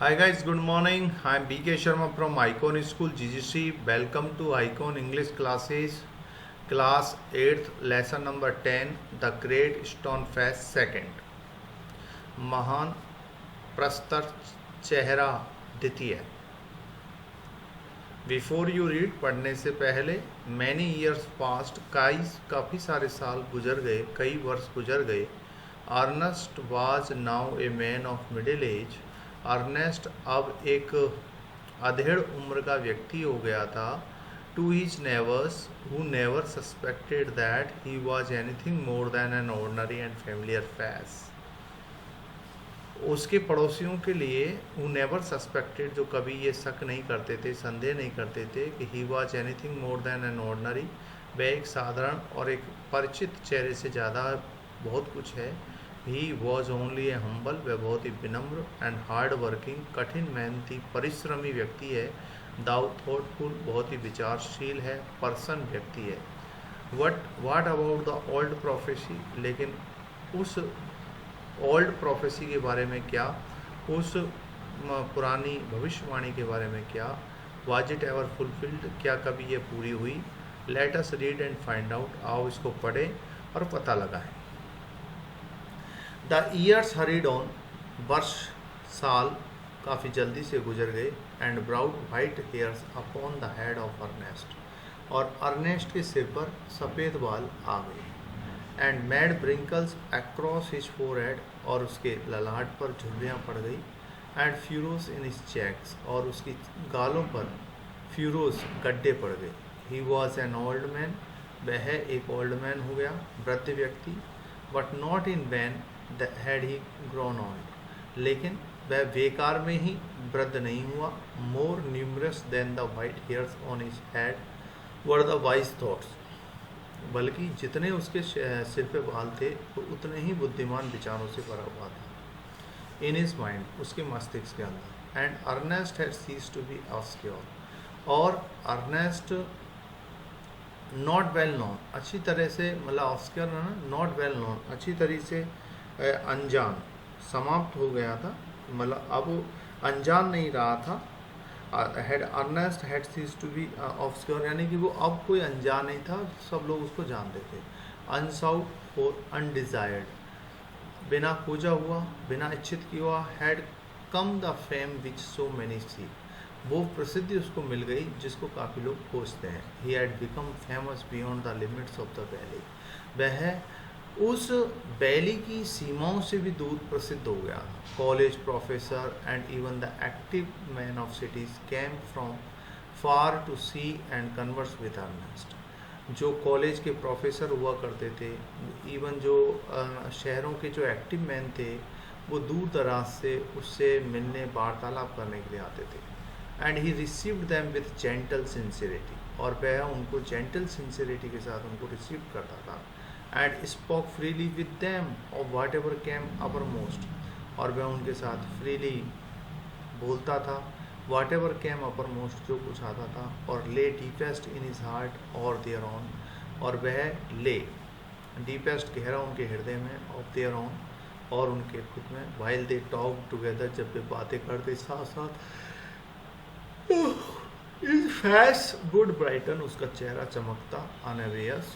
Hi guys, good morning. I'm BK Sharma from Icon School GGC. Welcome to Icon English classes. Class 8th, lesson number 10, The Great Stone Face Second. महान प्रस्तर चेहरा द्वितीय. Before you read, पढ़ने से पहले. Many years past, काफ़ी सारे साल गुजर गए, कई वर्ष गुजर गए. Ernest was now a man of middle age. Ernest अब एक अधेड़ उम्र का व्यक्ति हो गया था. To his neighbours who never suspected that he was anything more than an ordinary and familiar face. उसके पड़ोसियों के लिए हु नेवर सस्पेक्टेड, जो कभी ये शक नहीं करते थे, संदेह नहीं करते थे कि ही was anything more than an ordinary, वह एक साधारण और एक परिचित चेहरे से ज़्यादा बहुत कुछ है. He was only A humble, वह बहुत ही विनम्र एंड हार्ड वर्किंग, कठिन मेहनती परिश्रमी व्यक्ति है. दाउ थॉटफुल, बहुत ही विचारशील है, पर्सन व्यक्ति है. What about the old prophecy, लेकिन उस ओल्ड प्रोफेसी के बारे में क्या, उस पुरानी भविष्यवाणी के बारे में क्या. वाज इट एवर फुलफिल्ड, क्या कभी ये पूरी हुई. Let us read and find out, आओ इसको पढ़ें और पता लगाएं. द ईयर्स हरीड ऑन, वर्ष साल काफ़ी जल्दी से गुजर गए. And broad white hairs upon the head of Ernest, और अर्नेस्ट के सिर पर सफ़ेद बाल आ गए. And made wrinkles across his forehead, और उसके ललाट पर झुर्रियाँ पड़ गई. And furrows in his cheeks, और उसकी गालों पर फ्यूरोस गड्ढे पड़ गए. He was an old man, वह एक ओल्ड मैन हो गया, वृद्ध व्यक्ति. But not in vain had he grown old, लेकिन वह बेकार में ही वृद्ध नहीं हुआ. More numerous than the white hairs on his head were the wise thoughts, बल्कि जितने उसके सिर पे बाल थे वो उतने ही बुद्धिमान विचारों से भरा हुआ था. इन हिज माइंड, उसके मस्तिष्क के अंदर. And Ernest had cease to be obscure, और अर्नेस्ट नॉट वेल नोन, अच्छी तरह से, मतलब ऑब्सक्योर ना, नॉट वेल नोन, अच्छी तरह से अनजान, समाप्त हो गया था, मतलब अब अनजान नहीं रहा था. Had Ernest had cease to be obscure, यानी कि वो अब कोई अनजान नहीं था, सब लोग उसको जानते थे. अनसाउट फॉर अनडिजायर्ड, बिना खोजा हुआ, बिना इच्छित किया हुआ. Had come the fame which so many seek, वो प्रसिद्धि उसको मिल गई जिसको काफ़ी लोग खोजते हैं. He had become famous beyond the limits of the valley, वह उस वैली की सीमाओं से भी दूर प्रसिद्ध हो गया. College professor and even the active man of cities came from far to see and converse with Ernest, जो कॉलेज के प्रोफेसर हुआ करते थे, इवन जो शहरों के जो एक्टिव मैन थे, वो दूर दराज से उससे मिलने, वार्तालाप करने के लिए आते थे. And he received them with gentle sincerity, और वह उनको जेंटल सिंसियरिटी के साथ उनको रिसीव करता था. And spoke freely with them of what ever came upper most, और वह उनके साथ फ्रीली बोलता था, वाट एवर केम अपर मोस्ट, जो कुछ आता था. और ले डीपेस्ट इन हिज हार्ट और देयर ऑन, और वह ले डीपेस्ट गहरा उनके हृदय में, ऑफ देयर ऑन, और उनके खुद में. वाइल दे टॉक टुगेदर, जब वे बातें करते साथ साथ. इस फैस वुड ब्राइटन, उसका चेहरा चमकता. अनअवेयर्स,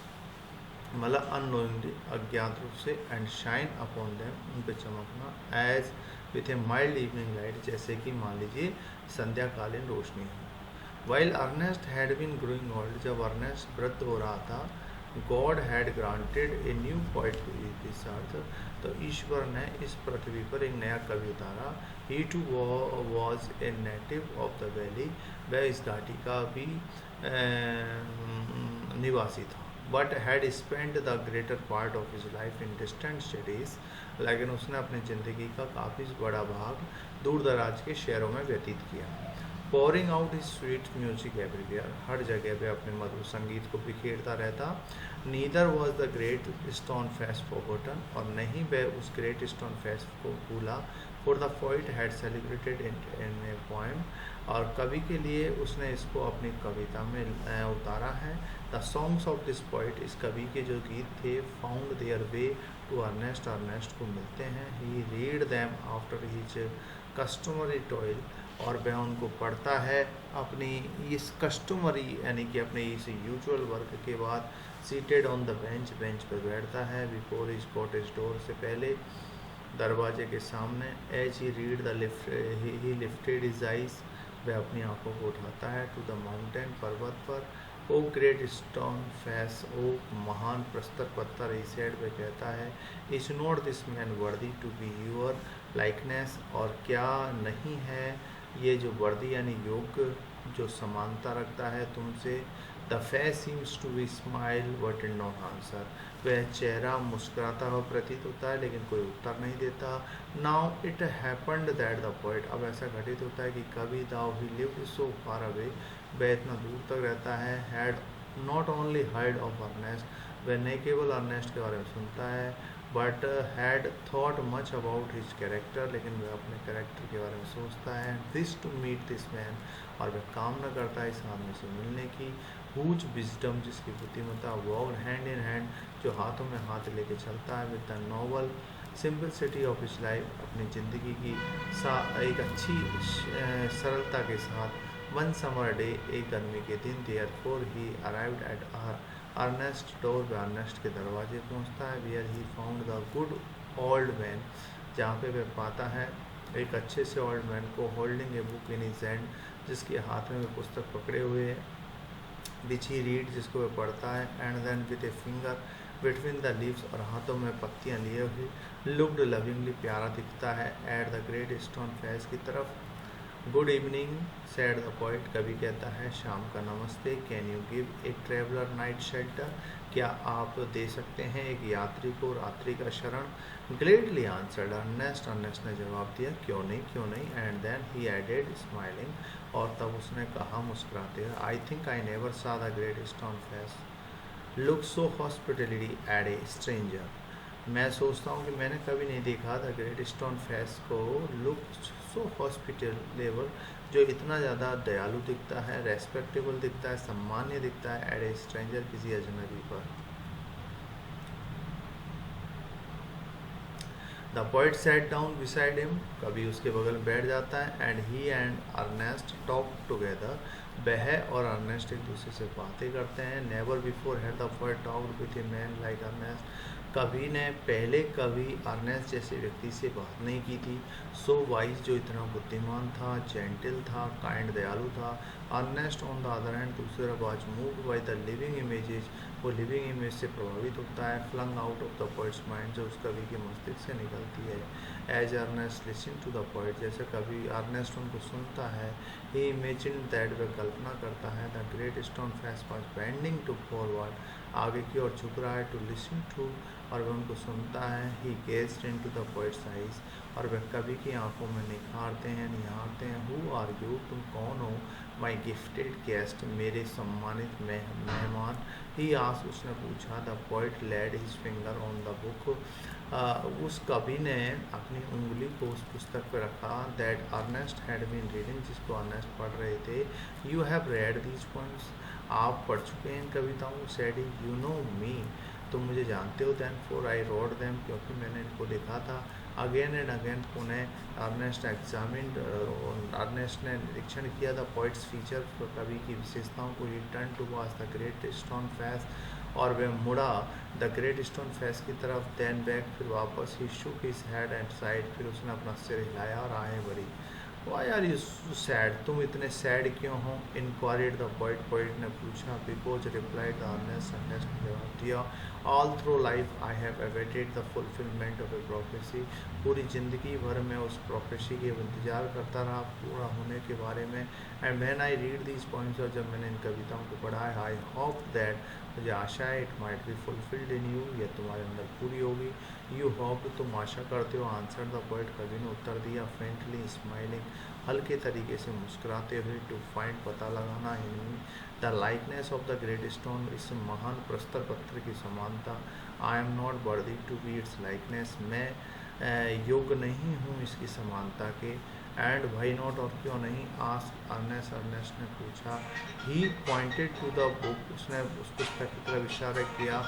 मतलब अननोइंगली, अज्ञात रूप से. एंड शाइन अपॉन देम, उन पे चमकना. As with a mild evening light, जैसे कि मान लीजिए संध्याकालीन रोशनी हो. While Ernest had been growing old, जब अर्नेस्ट वृद्ध हो रहा था. God had granted a new poet to this earth, तो ईश्वर ने इस पृथ्वी पर एक नया कवि उतारा. He too was a native of the valley, वह इस घाटी का भी निवासी था. But had spend the greater part of his life in distant cities, लेकिन उसने अपनी ज़िंदगी का काफ़ी बड़ा भाग दूर दराज के शहरों में व्यतीत किया. Pouring out his sweet music everywhere, हर जगह पे अपने मधुर संगीत को बिखेरता रहता. Neither was the great stone face forgotten, और नहीं वह उस ग्रेट स्टोन फेस को भूला. For the poet had celebrated in a poem, और कवि के लिए उसने इसको अपनी कविता में उतारा है. The songs of this poet, इस कवि के जो गीत थे, found their way to Ernest, Ernest को मिलते हैं. He read them after his customary toil, और वह उनको पढ़ता है अपनी इस कस्टमरी यानी कि अपने इस यूजुअल वर्क के बाद सीटेड ऑन द बेंच पर बैठता है बिफोर हिज कॉटेज डोर, से पहले दरवाजे के सामने। As he read the he lifted his eyes, वह अपनी आंखों को उठाता है टू द माउंटेन, पर्वत पर। ओ ग्रेट स्टोन फेस, ओ महान प्रस्तर पत्थर, ही सेड, वह कहता है, is not this man worthy to be your likeness, और क्या नहीं है ये जो वर्दी यानी योग्य, जो समानता रखता है तुमसे। The face seems to be smile but did not answer, वह चेहरा मुस्कुराता हुआ प्रतीत होता है लेकिन कोई उत्तर नहीं देता। Now it happened that the poet, अब ऐसा घटित होता है कि कभी दाउ ही लिव्ड सो फार अवे, वह इतना दूर तक रहता है। Had not only heard of Ernest, वह न केवल अर्नेस्ट के बारे में सुनता है, but had thought much about his character, लेकिन वह अपने कैरेक्टर के बारे में सोचता है। This to meet this man, और वह कामना करता है इस आदमी से मिलने की। हुज विजडम, जिसकी बुद्धिमत्ता, वॉक्ड हैंड इन हैंड, जो हाथों में हाथ लेके चलता है, with the noble simplicity of his life, अपनी ज़िंदगी की एक अच्छी सरलता के साथ। वन समर डे, एक गर्मी के दिन, therefore he arrived at Ernest door, वह अर्नेस्ट के दरवाजे पहुंचता है। Where he found the good old man, जहाँ पे वह पाता है एक अच्छे से ओल्ड मैन को, holding a book in his hand, जिसके हाथ में वह पुस्तक पकड़े हुए है, विच ही रीड, जिसको वह पढ़ता है। And then with a finger between the leaves, और हाथों में पत्तियाँ लिए हुए, लुक्ड लविंगली, प्यारा दिखता है, at the great stone face की तरफ। Good evening sad the poet, कभी कहता है शाम का नमस्ते। Can you give a traveller night shelter, क्या आप दे सकते हैं एक यात्री को रात्रि का शरण। ग्लेडली आंसर्ड अर्नेस्ट, अर्नेस्ट ने जवाब दिया, क्यों नहीं क्यों नहीं। And then he added smiling, और तब उसने कहा मुस्कुराते हुए, I think I never saw the great stone face look so hospitality at a stranger, मैं सोचता हूँ कि मैंने कभी नहीं देखा द ग्रेट स्टोन फेस को लुक सो हॉस्पिटलेबल, जो इतना ज़्यादा दयालु दिखता है, रेस्पेक्टेबल दिखता है, सम्मान्य दिखता है, एट ए स्ट्रेंजर, किसी अजनबी पर। The poet sat down beside him, कभी उसके बगल में बैठ जाता है। And he and Ernest talk together, वह और अर्नेस्ट एक दूसरे से बातें करते हैं। Never before had the poet talked with a man like Ernest, कभी ने पहले कभी अर्नेस्ट जैसे व्यक्ति से बात नहीं की थी। सो वाइज, जो इतना बुद्धिमान था, जेंटल था, काइंड, दयालु था। Ernest on the other hand, दूसरी तरफ आज moved by the living images, वो लिविंग इमेज से प्रभावित होता है। Flung out of the poet's mind, जो उस कवि के मस्तिष्क से निकलती है। As Ernest listen to the poet, जैसे कभी अर्नेस्ट उनको सुनता है। ही इमेजिन दैट, वह कल्पना करता है, the great stone face was bending to forward, आगे की ओर झुक रहा है, टू लिसन टू, और वह उनको सुनता है। He gazed into the poet's eyes, और वह कवि की आंखों में निखारते हैं। हु आर यू, तुम कौन हो। माई गिफ्टेड गेस्ट, मेरे सम्मानित मेहमान। ही आस, उसने पूछा। The poet laid his finger on the book, उस कवि ने अपनी उंगली को उस पुस्तक पर रखा। That Ernest had been reading, जिसको अर्नेस्ट पढ़ रहे थे। You have read these poems, आप पढ़ चुके हैं इन कविताओं। Said he, you know me, तुम मुझे जानते हो। Then for I wrote them, क्योंकि मैंने इनको लिखा था। अगेन एंड अगेन, पुनः अर्नेस्ट एग्जामिन्ड, अर्नेस्ट ने निरीक्षण किया। द पोइट्स फीचर, कवि की विशेषताओं को। He turn towards the great stone face, और वह मुड़ा द ग्रेट स्टोन फेस की तरफ। देन बैक, फिर वापस। He shook his head and sighed, फिर उसने अपना सिर हिलाया और आए भरी। वाई आर यू सैड, तुम इतने सैड क्यों हो। इंक्वायर्ड द पोइट, पोइट ने पूछा। Because, replied the Ernest, Ernest ने जवाब दिया। All through life I have awaited the fulfilment of a prophecy, पूरी ज़िंदगी भर में उस प्रोफेसी के इंतजार करता रहा पूरा होने के बारे में। And when I read these points, और जब मैंने इन कविताओं को पढ़ा है, आई होप दैट, मुझे आशा है, it might be fulfilled in you, यह तुम्हारे अंदर पूरी होगी। यू होप, तुम आशा करते हो। आंसर द पोइट, कवि ने उत्तर दिया। फ्रेंकली स्माइलिंग, हल्के तरीके से मुस्कुराते हुए। टू फाइंड, पता लगाना। In the likeness of the great stone, इस महान प्रस्तर पत्थर की समानता। I am not worthy to be its likeness, मैं योग्य नहीं हूँ इसकी समानता के। एंड वाई नॉट, और क्यों नहीं, आस्क्ड अर्नेस्ट, अर्नेस्ट ने पूछा। ही पॉइंटेड टू द बुक, उसने उस पुस्तक की तरफ इशारा किया।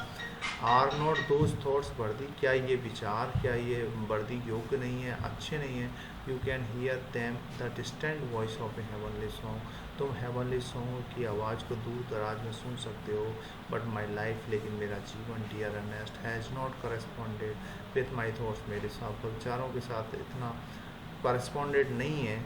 आर नॉट दोज थॉट्स वर्दी, क्या ये विचार, क्या ये वर्दी योग्य नहीं है, अच्छे नहीं हैं। You can hear them the distant voice of A heavenly song, तुम हेवनली सॉन्ग की आवाज़ को दूर दराज में सुन सकते हो। बट माई लाइफ, लेकिन मेरा जीवन, dear Ernest, has not corresponded with my thoughts, मेरे साथ विचारों के साथ इतना करस्पॉन्डेड नहीं है,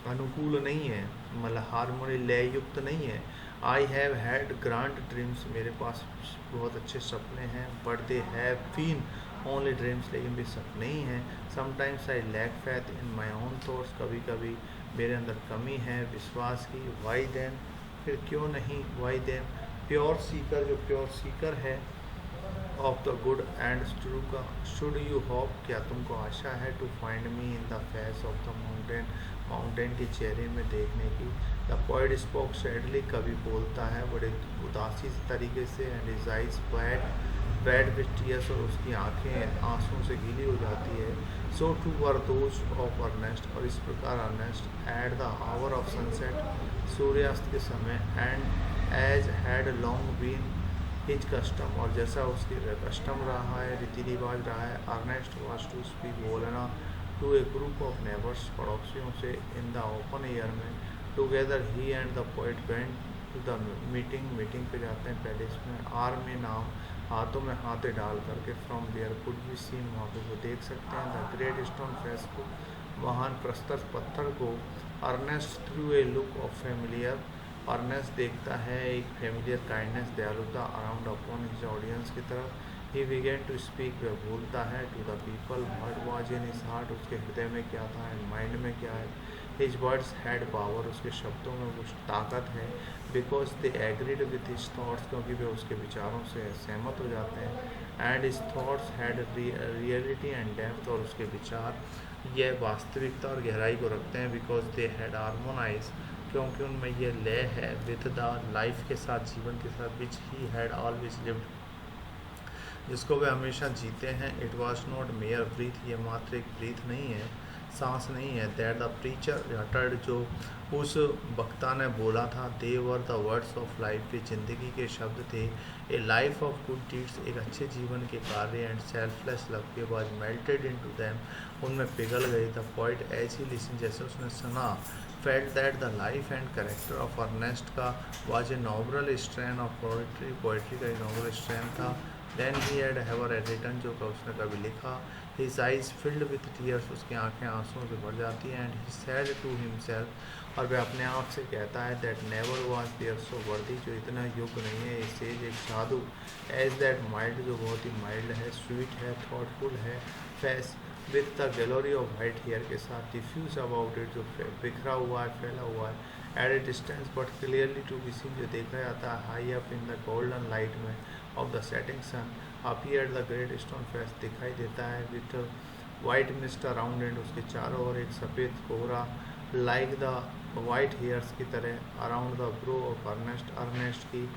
अनुकूल नहीं है, मतलब हारमोनी लय युक्त नहीं है। I have had grand dreams, मेरे पास बहुत अच्छे सपने हैं। But they have been only dreams, लेकिन भी सपने ही हैं। Sometimes I lack faith in my own thoughts, कभी कभी मेरे अंदर कमी है विश्वास की। वाई देन, फिर क्यों नहीं, वाई देन, प्योर सीकर, जो प्योर सीकर है of the good and true का, शुड यू होप, क्या तुमको आशा है, to find me in the face of the mountain, mountain के चेहरे में देखने की। द पोएट स्पोक सैडली, कवि बोलता है बड़े उदासी तरीके से। And his eyes bathed with tears, और उसकी आंखें आंसुओं से गीली हो जाती है। So too were those of Ernest, और इस प्रकार Ernest at the hour of sunset, सूर्यास्त के समय। And as had long been his custom, और जैसा उसकी कस्टम रहा है, रीति रिवाज रहा है। अर्नेस्ट वाज टू स्पीक, बोलना to a group of neighbours, पड़ोसियों से। इन द ओपन एयर में, together he and the poet went to the meeting, meeting पे जाते हैं पैलेस में। आर में नाम, हाथों में हाथे डाल करके। From there could be seen, वहाँ पे वो देख सकते हैं। द ग्रेट स्टोन फेस को, महान प्रस्तर पत्थर को। Ernest threw a look of familiar, अर्नेस्ट देखता है एक फेमिलियर काइंडनेस, दयालुता अराउंड अपॉन हिज ऑडियंस की तरफ। ही बिगेन टू स्पीक, वह बोलता है। To the people, what was in his heart, उसके हृदय में क्या था, एंड माइंड में क्या है। हिज वर्ड्स हैड पावर, उसके शब्दों में कुछ ताकत है। Because they agreed with his thoughts, क्योंकि वे उसके विचारों से सहमत हो जाते हैं। And his thoughts had reality and depth, और उसके विचार यह वास्तविकता और गहराई को रखते हैं। बिकॉज दे हैड हार्मोनाइज, क्योंकि उनमें यह लय है। विथ द लाइफ के साथ, जीवन के साथ। Which he had always lived, जिसको वे हमेशा जीते हैं। It was not mere breath, ये मात्र एक ब्रीथ नहीं है, सांस नहीं है। दैट द प्रीचर अटर्ड, जो उस वक्ता ने बोला था। They were the words of life, ये जिंदगी के शब्द थे। A life of good deeds, एक अच्छे जीवन के कार्य। एंड सेल्फलेस लव, के बाद मेल्टेड इन टू दैम, उनमें पिघल गई। The poet as he listen, जैसे उसने सुना। Felt that the life and character of Ernest का was a noble strain of poetry, poetry का एक नॉबल स्ट्रेन था। Than he had ever written, जो का उसने कभी लिखा। His eyes filled with tears, उसकी आंखें आंसुओं से भर जाती हैं। And he said to himself, और वह अपने आप से कहता है। That never was there so वर्दी, जो इतना योग्य नहीं है। ए सेज, एक साधु। एज दैट माइल्ड, जो बहुत ही माइल्ड है, स्वीट है, थॉटफुल है। Face with the gallery of white hair, के साथ डिफ्यूज अबाउट इट, जो बिखरा हुआ है, फैला हुआ है। At a distance but clearly to be seen, जो देखा जाता है high up in the golden light में of the setting sun. Appear the great stone face, दिखाई देता है। With white mist around and, उसके चारों ओर एक सफ़ेद कोहरा। लाइक द वाइट हेयर्स की तरह। Around the brow of Ernest, Ernest की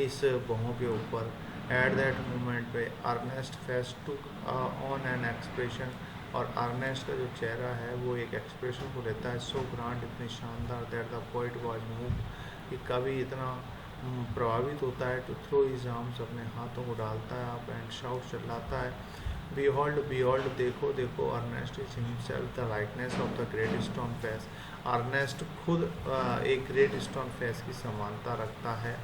इस बाहों के ऊपर। एट दैट मोमेंट पे Ernest face took on an expression, और अर्नेस्ट का जो चेहरा है वो एक एक्सप्रेशन को लेता है। सो ग्रांड, इतनी शानदार। That the poet was move, कि कवि इतना प्रभावित होता है। टू थ्रो हिज आर्म्स, अपने हाथों को डालता है आप, एंड शाउट, चिल्लाता है। बिहोल्ड, बिहोल्ड, देखो देखो। Ernest is himself the likeness of the great stone face, Ernest खुद एक ग्रेट स्टोन फेस की समानता रखता है।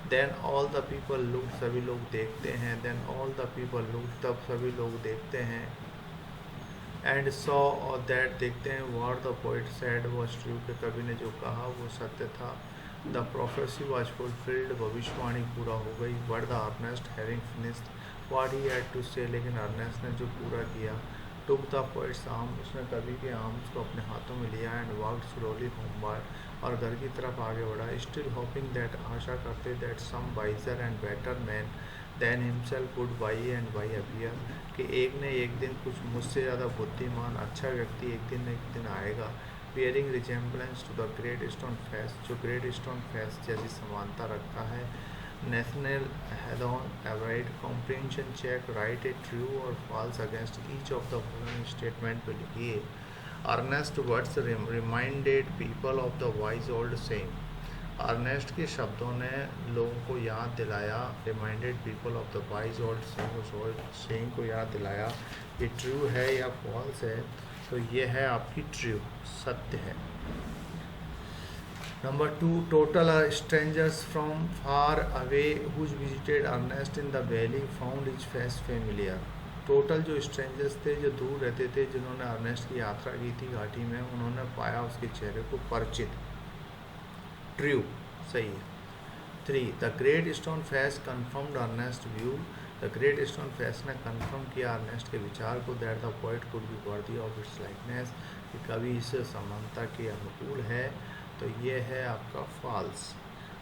Then all the people look, सभी लोग देखते हैं। Then all the people look, तब सभी लोग देखते हैं। एंड सॉ, और दैट, देखते हैं। What the poet said was true, के कवि ने जो कहा वो सत्य था। द प्रोफेसी वाज फुलफिल्ड, भविष्यवाणी पूरा हो गई। But the Ernest having finished what he had to say, लेकिन अर्नेस्ट ने जो पूरा किया। टुक द पोइट्स आर्म, उसने कवि के आर्म्स को अपने हाथों में लिया। एंड वॉक्ड स्लोली होमवर्ड, और घर की तरफ आगे बढ़ा। स्टिल होपिंग दैट, आशा करते। That some wiser and better man than himself would by and by appear, कि एक ने एक दिन कुछ मुझसे ज़्यादा बुद्धिमान अच्छा व्यक्ति एक दिन आएगा। Bearing resemblance to the great stone face, जो ग्रेट स्टोन फेस जैसी समानता रखता है। नेशनल हेडॉन एवराइड comprehension check, write a true और false against each of the following statement पे लिखिए। Ernest words reminded people of the wise old saying. Ernest के शब्दों ने लोगों को याद दिलाया, reminded people of the wise old saying, उस ओल्ड सेइंग को याद दिलाया कि ट्रू है या फॉल्स है। तो ये है आपकी ट्रू, सत्य है। Number 2, total strangers from far away whose visited Ernest in the valley found his face familiar. Total जो स्ट्रेंजर्स थे, जो दूर रहते थे, जिन्होंने अर्नेस्ट की यात्रा की थी घाटी में, उन्होंने पाया उसके चेहरे को परिचित। ट्रू, सही है। 3, the great stone face confirmed Ernest view. The great stone face ने कन्फर्म किया अर्नेस्ट के विचार को, that the poet could be worthy of its likeness, कि कवि इस समानता के अनुकूल है। तो ये है आपका false.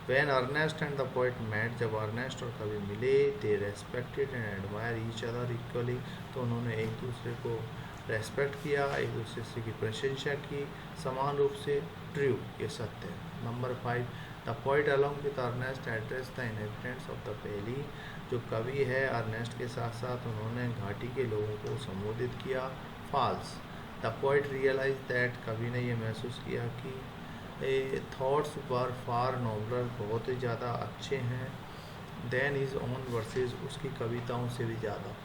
When Ernest and the poet met, जब अर्नेस्ट और कवि मिले, they respected and admire each other equally, तो उन्होंने एक दूसरे को रेस्पेक्ट किया, एक दूसरे की प्रशंसा की समान रूप से। ट्रू, ये सत्य है। Number 5, the poet along with Ernest address the inhabitants of the valley. जो कवि है अर्नेस्ट के साथ साथ उन्होंने घाटी के लोगों को संबोधित किया। False. The poet realize that, कवि ने यह महसूस किया कि थॉट्स वर फार नोबलर, बहुत ही ज़्यादा अच्छे हैं, देन हिज ओन वर्सेस, उसकी कविताओं से भी ज़्यादा।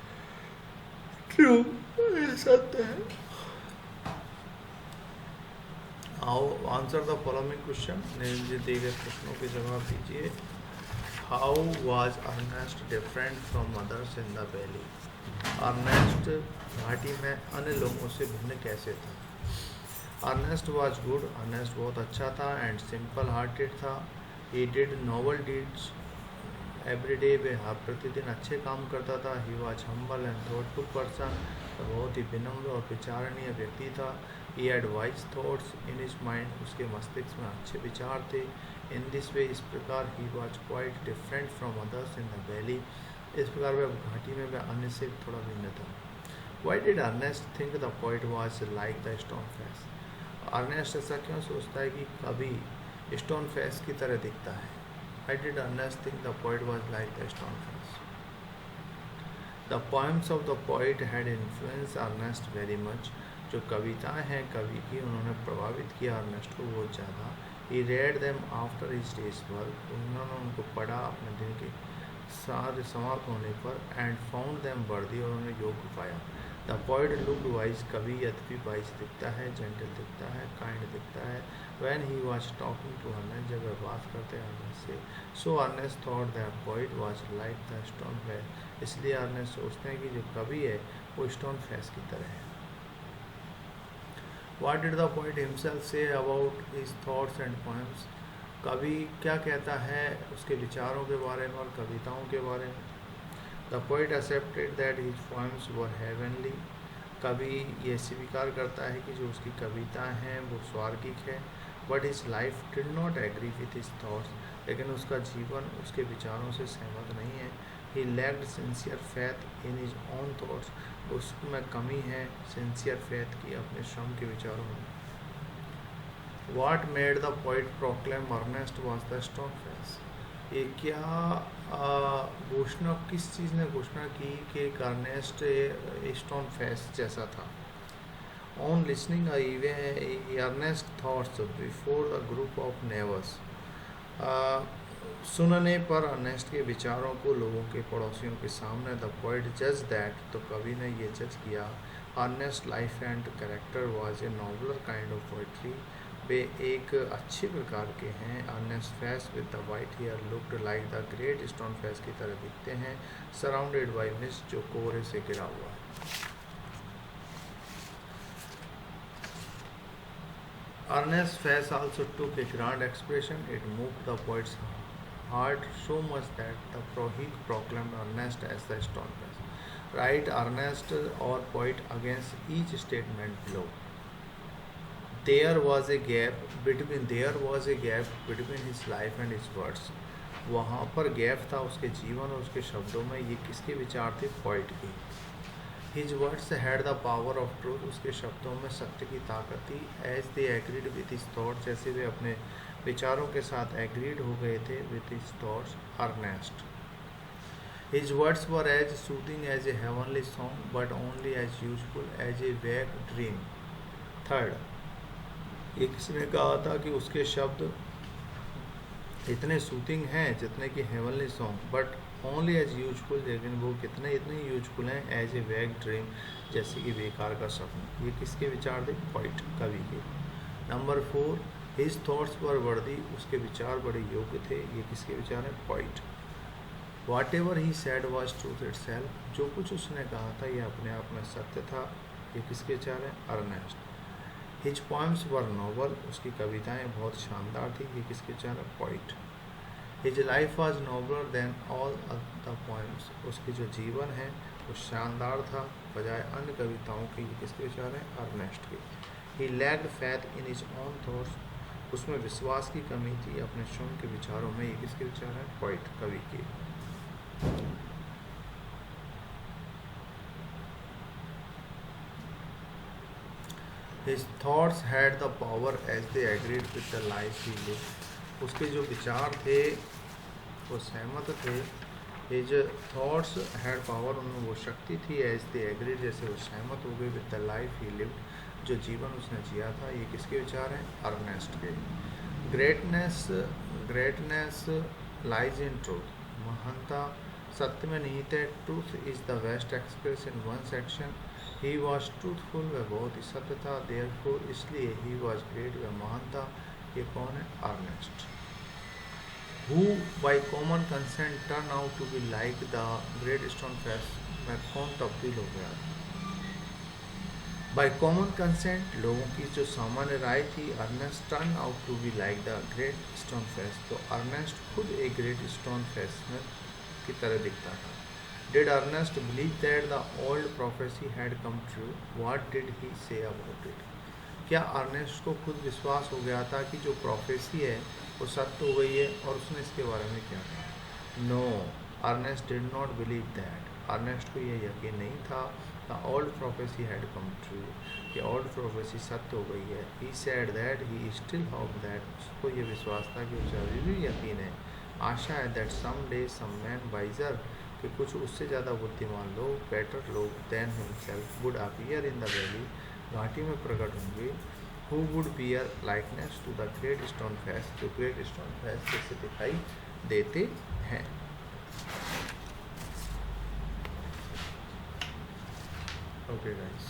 ट्रू, ये सत्य है। आओ आंसर द फॉलोइंग क्वेश्चन, दिए गए प्रश्नों के जवाब दीजिए। How was Ernest different from others in the valley. Ernest घाटी में अन्य लोगों से भिन्न कैसे था। अर्नेस्ट वॉज गुड, अर्नेस्ट बहुत अच्छा था, एंड सिंपल हार्टेड था। He did noble deeds every day, वे हर प्रतिदिन अच्छे काम करता था। He was humble and thoughtful person, बहुत ही विनम्र और विचारणीय व्यक्ति था। He had wise thoughts in his mind, उसके मस्तिष्क में अच्छे विचार थे। इन दिस वे, इस प्रकार he was quite different from others in the valley, इस प्रकार वह घाटी में वह अन्य से थोड़ा भिन्न था। Why did Ernest think the poet was like the stone face. Ernest ऐसा क्यों सोचता है कि कभी स्टोन फेस की तरह दिखता है। Why did Ernest think the poet was like the stone face? The poems of the poet had influenced Ernest very much. जो कविताएं हैं कवि की, उन्होंने प्रभावित किया अर्नेस्ट को बहुत ज़्यादा। He read them after his day's work. उन्होंने उनको पढ़ा अपने दिन के सारे समाप्त होने पर, and found them worthy, और उन्हें योग्य पाया। द पोइट लुक्ड वाइज, कवि यद्यपि वाइज दिखता है, जेंटल दिखता है, काइंड दिखता है। When he was talking to Ernest, जब वह बात करते हैं अर्नेस्ट से, so Ernest thought that poet was like the stone face, इसलिए अर्नेस्ट सोचते हैं कि जो कवि है वो स्टोन फेस की तरह है। What did the poet himself say about his thoughts and poems. कवि क्या कहता है उसके विचारों के बारे में और कविताओं के बारे में। The poet accepted that his poems were heavenly, कवि ये स्वीकार करता है कि जो उसकी कविताएं हैं वो स्वर्गिक है। But his life did not agree with his thoughts, लेकिन उसका जीवन उसके विचारों से सहमत नहीं है। He lacked sincere faith in his own thoughts, उसमें कमी है सिंसियर फैथ की, अपने श्रम के विचारों में। What made the poet proclaim Ernest was the stone face? ये क्या घोषणा, किस चीज़ ने घोषणा की कि अर्नेस्ट स्टोन फेस जैसा था। On listening Ernest thoughts before the group of neighbours, सुनने पर अर्नेस्ट के विचारों को लोगों के पड़ोसियों के सामने। द पोइट जज दैट, तो कवि ने ये जज किया, Ernest life and character was a nobler kind of poetry, वे एक अच्छे प्रकार के हैं। Ernest face with the white hair looked like the great stone face की तरह दिखते हैं, सराउंडेड बाय मिस्ट, जो कोहरे से घिरा हुआ है। Ernest's face also took a grand expression. It moved the poet's heart so much that he proclaimed Ernest as the stone face. Write Ernest or poet against each statement below. There was a gap between his life and his words. वहाँ पर gap था उसके जीवन और उसके शब्दों में। ये किसके विचार थे? पोइट की। His words had the power of truth, उसके शब्दों में सत्य की ताकत थी। As they agreed with his thoughts, जैसे वे अपने विचारों के साथ agreed हो गए थे with his thoughts, Ernest. His words were as soothing as a heavenly song, but only as useful as a vague dream. Third, एक किसने कहा था कि उसके शब्द इतने सूथिंग हैं जितने कि heavenly song, but only as useful, लेकिन वो कितने इतने यूजफुल हैं एज ए वैग ड्रीम, जैसे कि बेकार का सपना। ये किसके विचार थे? पोइट, कवि के। नंबर 4, हिज थॉट्स वर वर्दी, उसके विचार बड़े योग्य थे। ये किसके विचार हैं? Poet. Whatever he said was truth itself, जो कुछ उसने कहा था यह अपने आप में सत्य था। ये किसके विचार हैं? Ernest. His poems were noble, उसकी कविताएं बहुत शानदार थी। ये किसके विचार हैं? Poet. His life was nobler than all the poems, उसकी जो जीवन है वो शानदार था बजाय अन्य कविताओं के। ये किसके विचार हैं? अर्नेस्ट के। He lacked faith in his own thoughts, उसमें विश्वास की कमी थी अपने स्वयं के विचारों में। ये किसके विचार हैं? पोइट, कवि के। His thoughts had the power as they agreed with the life he lived. उसके जो विचार थे वो सहमत थे। His thoughts had power, उनमें वो शक्ति थी। As they agreed, जैसे वो सहमत हो गए। With the life he lived, जो जीवन उसने जिया था। ये किसके विचार हैं? अर्नेस्ट के। ग्रेटनेस लाइज इन ट्रूथ, महानता सत्य में निहित है। Truth is the best express in one section. He was truthful, वह बहुत ही सत्य था। देयरफॉर, इसलिए ही वॉज ग्रेट, वह महान था। ये कौन है? Ernest. Who by common consent turn out to be like the great stone face, में कौन तब्दील हो गया? बाई कॉमन कंसेंट, लोगों की जो सामान्य राय थी। Ernest turn out to be like the great stone face, तो अर्नेस्ट खुद एक ग्रेट स्टोन फेस में की तरह दिखता था। Did Ernest believe that the old prophecy had come true? What did he say about it? क्या अर्नेस्ट को खुद विश्वास हो गया था कि जो प्रोफेसी है वो सत्य हो गई है, और उसने इसके बारे में क्या कहा? No, Ernest did not believe that, Ernest को यह यकीन नहीं था। The old prophecy had come true, कि ओल्ड प्रोफेसी सत्य हो गई है। He said that he still hope that, उसको ये विश्वास था कि उसे अभी भी यकीन है, आशा है, that some day some man wiser, कि कुछ उससे ज़्यादा बुद्धिमान लोग, बेटर लोग than himself would appear in the valley, घाटी में प्रकट होंगे। Who would bear likeness to the great stone face, जो ग्रेट स्टोन फेस जैसे दिखाई देते हैं। Okay guys.